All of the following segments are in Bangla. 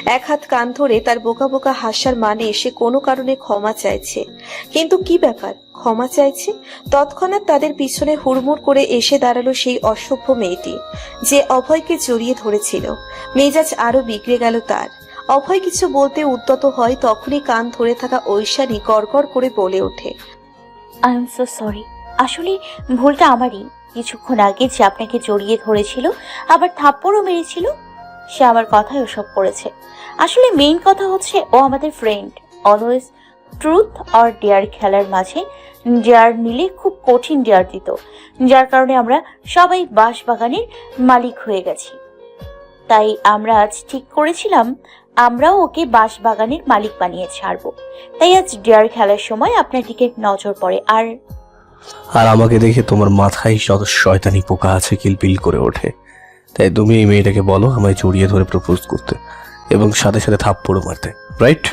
এক হাত কান ধরে তার বোকা বোকা হাসার মানে সে কোনো কারণে ক্ষমা চাইছে। কিন্তু কি ব্যাপার, ক্ষমা চাইছে? তৎক্ষণাৎ তাদের পিছনে হুড়মুড় করে এসে দাঁড়ালো সেই অসভ্য মেয়েটি, যে অভয়কে জড়িয়ে ধরেছিল। মেজাজ আরো বিগড়ে গেল তার। অভয় কিছু বলতে উদ্যত হয়, তখনই কান ধরে থাকা ঐশানী গড়গড় করে বলে ওঠে, আই এম সো সরি। আসলে ভুলটা আমারই। কিছুক্ষণ আগে যে আপনাকে জড়িয়ে ধরেছিল, আবার থাপ্পড়ও মেরেছিল, সে আমার কথাই ওসব করেছে। আসলে মেইন কথা হচ্ছে ও আমাদের friend. Always truth or dare খেলার মাঝে ডেয়ার নিলে খুব কঠিন ডেয়ার দিত, যার কারণে আমরা সবাই বাঁশবাগানের মালিক হয়ে গেছি। তাই আমরা আজ ঠিক করেছিলাম আমরাও ওকে বাঁশবাগানের মালিক বানিয়ে ছাড়বো। তাই আজ ডেয়ার খেলার সময় আপনার দিকে নজর পড়ে। আর আমাকে দেখে তোমার মাথায় শত শয়তানি পোকা আছে কিলবিল করে ওঠে। তাই তুমি এই মেয়েটাকে বলো আমায় জড়িয়ে ধরে প্রপোজ করতে এবং সাথে সাথে থাপ্পড়ও মারতে, রাইট?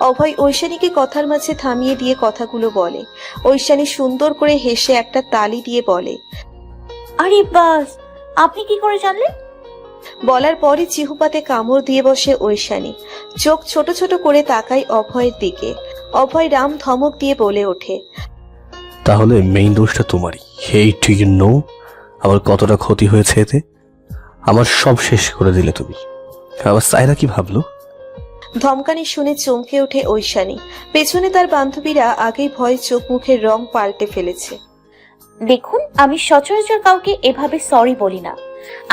অভয় ঐশানীকে কথার মাঝে থামিয়ে দিয়ে কথাগুলো বলে। ঐশানী সুন্দর করে হেসে একটা তালি দিয়ে বলে, আরে বাস, আপনি কি করে জানলেন? বলার পরই চিহুপাতে কামড় দিয়ে বসে ঐশানী। চোখ ছোট ছোট করে তাকায় অভয়ের দিকে। অভয় রাম ধমক দিয়ে বলে ওঠে, তাহলে মেইন দোষটা তোমারই। হেই, ডু ইউ নো আমার কতটা ক্ষতি হয়েছে এতে? আমার সব শেষ করে দিলে তুমি। আবার সাইরা কি ভাবলো? ধমকানি শুনে চমকে ওঠে ঐশানী। পেছনে তার বান্ধবীরা আগেই ভয়ে চোখ মুখের রং পাল্টে ফেলেছে। দেখুন, আমি সচরাচর কাউকে এভাবে সরি বলি না।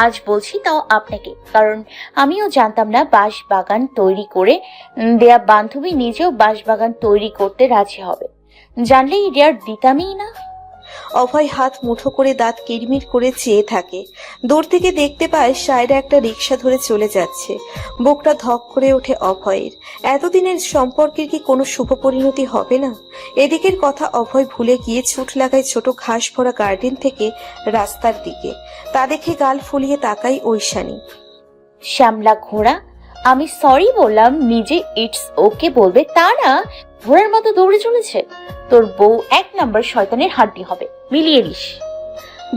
আজ বলছি তাও আপনাকে, কারণ আমিও জানতাম না বাঁশবাগান তৈরি করে দেয়া বান্ধবী নিজেও বাঁশবাগান তৈরি করতে রাজি হবে। জানলেই ডেয়ার দিতামই না। অভয় হাত মুঠো করে দাঁত কিরমির করে চেয়ে থাকে। দূর থেকে দেখতে পায় সায়রা একটা রিক্সা ধরে চলে যাচ্ছে। বুকটা ধক করে ওঠে অভয়ের। এতদিনের সম্পর্কের কি কোনো শুভ পরিণতি হবে না? এদিকের কথা অভয় ভুলে গিয়ে ছুট লাগায় ছোট ঘাস ভরা গার্ডেন থেকে রাস্তার দিকে। তা দেখে গাল ফুলিয়ে তাকাই ঐশানী। শ্যামলা ঘোড়া, আমি সরি বললাম নিজে ইটস ওকে বলবে, তা না ঘোড়ার মতো দৌড়ে চলেছে। তোর বউ এক নাম্বার শয়তানের হাড্ডি হবে, মিলিয়ে নিস।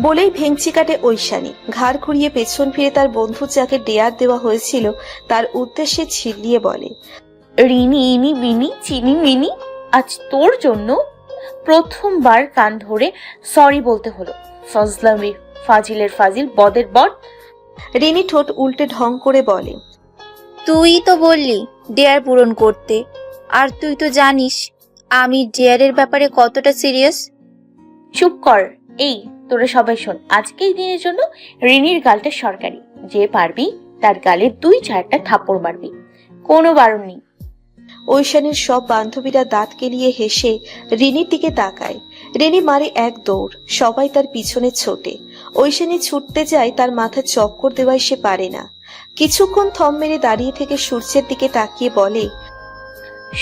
বলেই ভেংচি কাটে ঐশানী। ঘাড় ঘুরিয়ে পেছন ফিরে তার বন্ধু যাকে ডেয়ার দেওয়া হয়েছিল তার উদ্দেশ্যে ছিলিয়ে বলে, রিনি ইনি বিনি চিনি মিনি, আজ তোর জন্য প্রথমবার কান ধরে সরি বলতে হলো। ফজলামি, ফাজিলের ফাজিল, বদের বদ। রিনি ঠোঁট উল্টে ঢং করে বলে, তুই তো বললি ডেয়ার পূরণ করতে, আর তুই তো জানিস আমি ডেয়ারের ব্যাপারে কতটা সিরিয়াস। চুপ কর। এই তোরা সবাই শোন, আজকের দিনের জন্য রিনির গালটা সরকারি। যে পারবি তার গালে 2-4টা থাপ্পড় মারবি, কোনো বারণ নেই। ঐশানীর সব বান্ধবীরা দাঁত কেলিয়ে হেসে রিনির দিকে তাকায়। রিনি মারে এক দৌড়, সবাই তার পিছনে ছোটে। ঐশানী ছুটতে যায়, তার মাথা চক্কর দেওয়ায় সে পারে না। কিছুক্ষণ থম মেরে দাঁড়িয়ে থেকে সূর্যের দিকে তাকিয়ে বলে,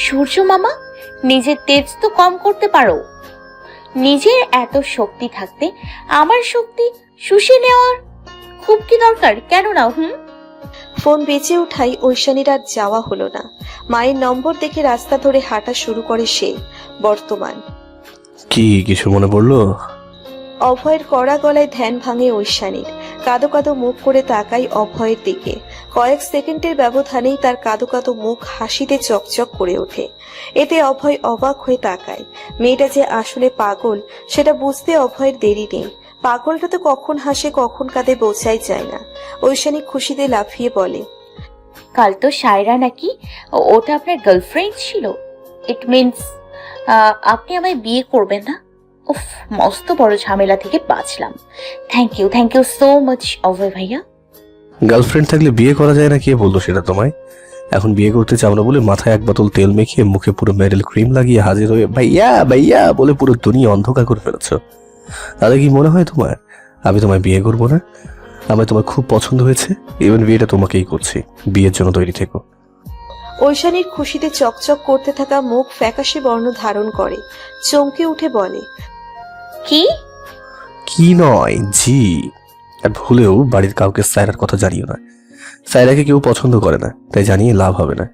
সূর্য মামা, নিজের তেজ তো কম করতে পারো। নিজের এত শক্তি থাকতে আমার শক্তি শুষে নেওয়ার খুব কি দরকার? কেন না? ফোন বেজে উঠাই ঐশানীর আর যাওয়া হলো না। মায়ের নম্বর দেখে রাস্তা ধরে হাঁটা শুরু করে সে। বর্তমান কি কিছু মনে পড়লো? অভয়ের কড়া গলায় ধ্যান ভাঙে ঐশানীর। কাদো কাদো মুখ করে তাকাই অভয়ের দিকে। কয়েক সেকেন্ডের ব্যবধানেই তার কাদো কাদো মুখ হাসিতে চকচক করে ওঠে। এতে অভয় অবাক হয়ে তাকায়। মেয়েটা যে আসলে পাগল সেটা বুঝতে অভয়ের দেরি নেই। পাগলটা তো কখন হাসে কখন কাঁদে বোঝাই যায় না। ঐশানী খুশিতে লাফিয়ে বলে, কাল তো সায়রা নাকি ওটা আপনার গার্লফ্রেন্ড ছিল। ইট মিনস আপনি আমায় বিয়ে করবেন না? উফ, মস্ত বড় ঝামেলা থেকে বাঁচলাম। থ্যাংক ইউ সো মাচ অভয় ভাইয়া। গার্লফ্রেন্ড থাকলে বিয়ে করা যায় না? কে বললো সেটা তোমায়? এখন বিয়ে করতে চাও না বলে মাথায় এক বোতল তেল মেখে মুখে পুরো মেডেল ক্রিম লাগিয়ে হাজির হয়ে ভাইয়া ভাইয়া বলে পুরো দুনিয়া অন্ধকার করে ফেলেছ। তাহলে কি মনে হয় তোমার আমি তোমায় বিয়ে করবো না? আমার তোমার খুব পছন্দ হয়েছে, ইভেন বিয়েটা তোমাকেই করছি। বিয়ের জন্য তৈরি থেকো। ঐশানীর খুশিতে চকচক করতে থাকা মুখ ফ্যাকাশে বর্ণ ধারণ করে। চমকে উঠে বলে, কি? কি নয়, জি। আর ভুলেও বাড়ির কাউকে সায়রার কথা জানিও না। সায়রাকে কেউ পছন্দ করে না, তাই জানিয়ে লাভ হবে না।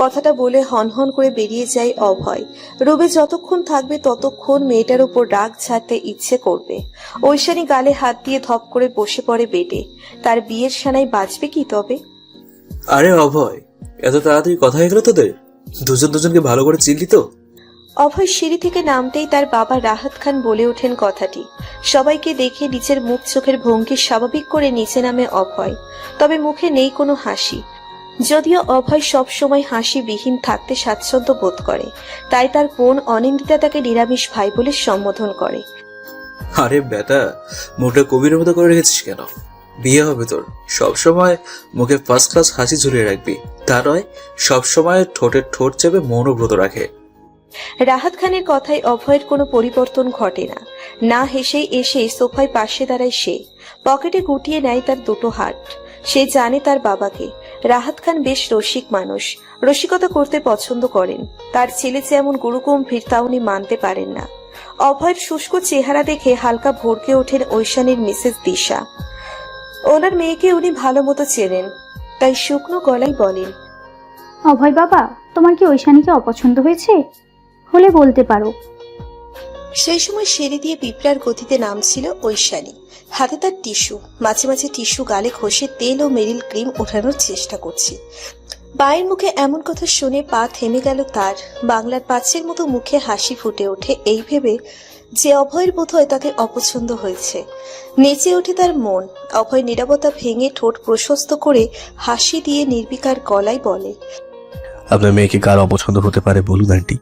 কথাটা বলে হনহন করে বেরিয়ে যায় অভয়। রুবে যতক্ষণ থাকবে ততক্ষণ মেয়েটার উপর রাগ ঝাড়তে ইচ্ছে করবে। ঐশানী গালে হাত দিয়ে ধপ করে বসে পড়ে বেডে। তার বিয়ের সানাই বাজবে কি তবে? আরে অভয়, এত তাড়াতাড়ি কথা হয়ে গেল তোদের? দুজন দুজনকে ভালো করে চিনলি তো? অভয় সিঁড়ি থেকে নামতেই তার বাবা রাহাত খান বলে ওঠেন কথাটি। সবাইকে দেখে নিজের মুখ চোখের ভঙ্গি স্বাভাবিক করে নিচে নামে অভয়, তবে মুখে নেই কোনো হাসি। যদিও অভয় সব সময় হাসিবিহীন থাকতে স্বাচ্ছন্দ্য বোধ করে, তাই তার বোন অনিন্দিতা তাকে নিরামিষ ভাই বলে সম্বোধন করে। আরে বেটা, মুখটা কবির মতো করে রেখেছিস কেন? বিয়ে হবে তোর, সবসময় মুখে ফার্স্ট ক্লাস হাসি ঝুলিয়ে রাখবি, তা নয় সবসময় ঠোঁটের ঠোঁট চেপে মৌনব্রত রাখে। রাহাত খানের কথায় অভয়ের কোনো পরিবর্তন ঘটে না। না হেসেই এসে সোফায় পাশে দাঁড়ায় সে। পকেটে গুটিয়ে নেয় তার দুটো হাত। সে জানে তার বাবাকে। রাহাত খান বেশ রসিক মানুষ, রসিকতা করতে পছন্দ করেন। তার ছেলে যেমন গুরুগম্ভীর তা উনি মানতে পারেন না। অভয়ের শুষ্ক চেহারা দেখে হালকা ভড়কে ওঠেন ঐশানীর মিসেস দিশা। ওনার মেয়েকে উনি ভালো মতো চেনেন, তাই শুকনো গলায় বলেন, অভয় বাবা, তোমার কি ঐশানীকে অপছন্দ হয়েছে? হলে বলতে পারো। সেই সময় সিঁড়ি দিয়ে পিঁপড়ার গতিতে নামছিল ঐশানী। হাতে তার টিস্যু, মাঝে মাঝে টিস্যু গালে ঘষে তেল ও মেরিল ক্রিম ওঠানোর চেষ্টা করছে। বায়ের মুখে এমন কথা শুনে পা থেমে গেল তার। বাংলার পাঁচের মতো মুখে হাসি ফুটে ওঠে এই ভেবে যে অভয়ের বোধহয় তাকে অপছন্দ হয়েছে। নেচে ওঠে তার মন। অভয় নীরবতা ভেঙে ঠোঁট প্রশস্ত করে হাসি দিয়ে নির্বিকার গলায় বলে, আপনার মেয়েকে কার অপছন্দ হতে পারে বলুন আন্টি।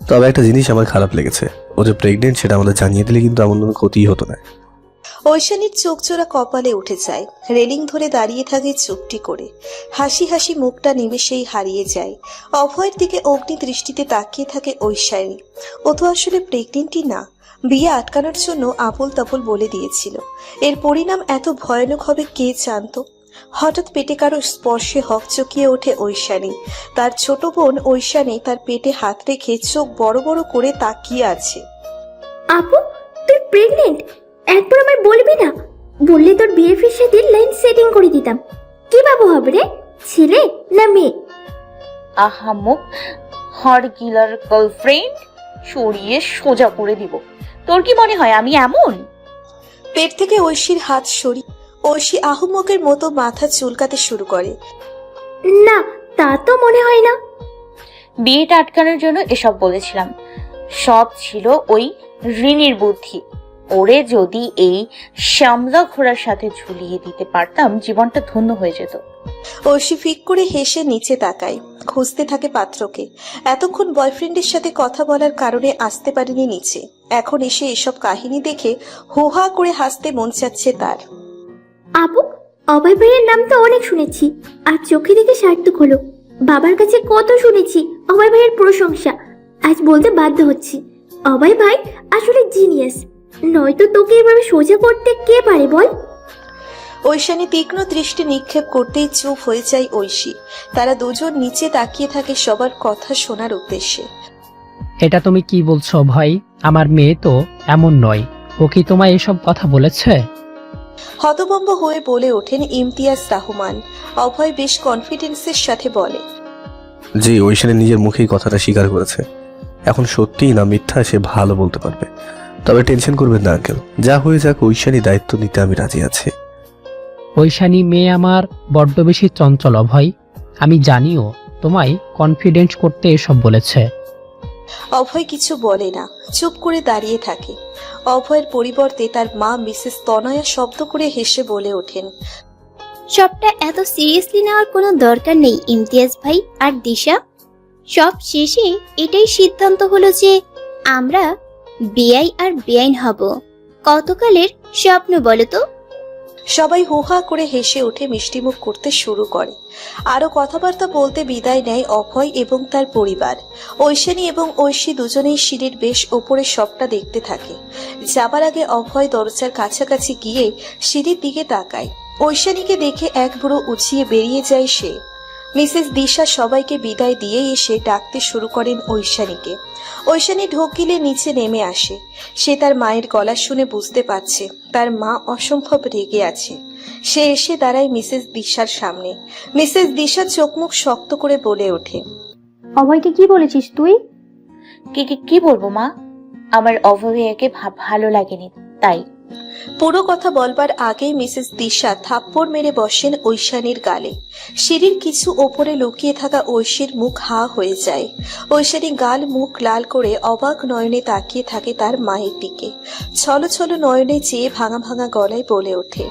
তবে একটা জিনিস আমার খারাপ লেগেছে, ও যে প্রেগনেন্ট সেটা আমাদের জানিয়ে দিলে কিন্তু এমন কোনো ক্ষতিই হতো না। ঐশানীর চোখ জোড়া কপালে উঠে যায়। রেলিং ধরে দাঁড়িয়ে থাকে চুপটি করে। হাসি হাসি মুখটা নিমেষেই হারিয়ে যায়। অভয়ের দিকে অগ্নি দৃষ্টিতে তাকিয়ে থাকে ঐশানী। ও তো আসলে প্রেগনেন্টই না, বিয়ে আটকানোর জন্য আবোল তাবোল বলে দিয়েছিল। এর পরিণাম এত ভয়ানক হবে কে জানতো। হঠাৎ পেটে কারো স্পর্শে হকচকিয়ে ওঠে ঐশানী। তার ছোট বোন ঐশানী তার পেটে হাত রেখে চোখ বড় বড় করে তাকিয়ে আছে। আপু, তুই প্রেগনেন্ট? একবার আমায় বলবি না? বললে তোর বিএফের সাথে লাইন সেটিং করে দিতাম। কি বাবু হবে রে, ছেলে না মেয়ে? আহাম্মক হাড়গিলার গার্লফ্রেন্ড, সরিয়ে সোজা করে দিব। তোর কি মনে হয় আমি এমন? পেট থেকে ঐশীর হাত সরিয়ে ঐশী আহম্মকের মতো মাথা চুলকাতে শুরু করে। না, তা তো মনে হয় না। বিয়েটা আটকানোর জন্য এসব বলেছিলাম। সব ছিল ওই ঋণীর বুদ্ধি। ওরে যদি এই শ্যামলা ঘোড়ার সাথে ঝুলিয়ে দিতে পারতাম, জীবনটা ধন্য হয়ে যেত। ঐশী ফিক করে হেসে নিচে তাকায়। খুঁজতে থাকে পাত্রকে। এতক্ষণ বয়ফ্রেন্ডের সাথে কথা বলার কারণে আসতে পারেনি নিচে। এখন এসে এসব কাহিনী দেখে হোহা করে হাসতে মন চাচ্ছে তার। আপু, অভয় ভাইয়ের নাম তো অনেক শুনেছি, আর চোখে দেখে সার্থক হলো। বাবার কাছে কত শুনেছি অভয় ভাইয়ের প্রশংসা, আজ বলতে বাধ্য হচ্ছি অভয় ভাই আসলে জিনিয়াস। নয়তো তোকে এভাবে সোজা করতে কে পারে বল? ঐশানী তীক্ষ্ণ দৃষ্টি নিক্ষেপ করতেই চুপ হয়ে যায় ঐশী। তারা দুজন নিচে তাকিয়ে থাকে সবার কথা শোনার উদ্দেশ্যে। এটা তুমি কি বলছো ভাই? আমার মেয়ে তো এমন নয়। ও কি তোমায় এসব কথা বলেছে? হতভম্ব হয়ে বলে ওঠেন ইমতিয়াজ রহমান। অভয় বেশ কনফিডেন্সের সাথে বলে, জি, ঐশানী নিজের মুখেই কথাটা স্বীকার করেছে। এখন সত্যিই না মিথ্যা সে ভালো বলতে পারবে। তবে টেনশন করবেন না আঙ্কেল, যা হয়ে যাক ঐশানী দায়িত্ব নিতে আমি রাজি আছি। ঐশানী মেয়ে আমার বড্ড বেশি চঞ্চল অভয়। আমি জানিও তোমায় কনফিডেন্স করতে এসব বলেছে। অভয় কিছু বলে না, চুপ করে দাঁড়িয়ে থাকে। অভয়ের পরিবর্তে তার মা মিসেস তনয়া শব্দ করে হেসে বলে ওঠেন, সবটা এত সিরিয়াসলি নেওয়ার কোনো দরকার নেই ইমতিয়াজ ভাই আর দিশা। সব শেষে এটাই সিদ্ধান্ত হলো যে আমরা বেআই আর বেআইন হব। কতকালের স্বপ্ন বলো তো? সবাই হুহা করে হেসে উঠে মিষ্টিমুখ করতে শুরু করে। আরো কথাবার্তা বলতে বিদায় নেয় অভয় এবং তার পরিবার। ঐশানী এবং ঐশী দুজনেই সিঁড়ির বেশ ওপরে সবটা দেখতে থাকে। যাবার আগে অভয় দরজার কাছাকাছি গিয়ে সিঁড়ির দিকে তাকায়। ঐশানীকে দেখে এক বুড়ো উঁচিয়ে বেরিয়ে যায় সে। মিসেস দিশা সবাইকে বিদায় দিয়ে এসে ডাকতে শুরু করেন ঐশানীকে। ঐশানী ঢোক গিলে নিচে নেমে আসে। সে তার মায়ের গলা শুনে বুঝতে পারছে তার মা অসম্ভব রেগে আছে। সে এসে দাঁড়ায় মিসেস দিশার সামনে। মিসেস দিশা চোখ মুখ শক্ত করে বলে ওঠে, অভয়কে কি বলেছিস তুই? কি বলবো মা? আমার অভয়কে ভালো লাগেনি, তাই। পুরো কথা বলবার আগেই মিসেস দিশা থাপ্পড় মেরে বসেন ঐশানীর গালে। সিঁড়ির কিছু ওপরে লুকিয়ে থাকা ঐশীর মুখ হা হয়ে যায়। ঐশানী গাল মুখ লাল করে অবাক নয়নে তাকিয়ে থাকে তার মায়ের দিকে। ছলো ছলো নয়নে চেয়ে ভাঙা ভাঙা গলায় বলে ওঠে,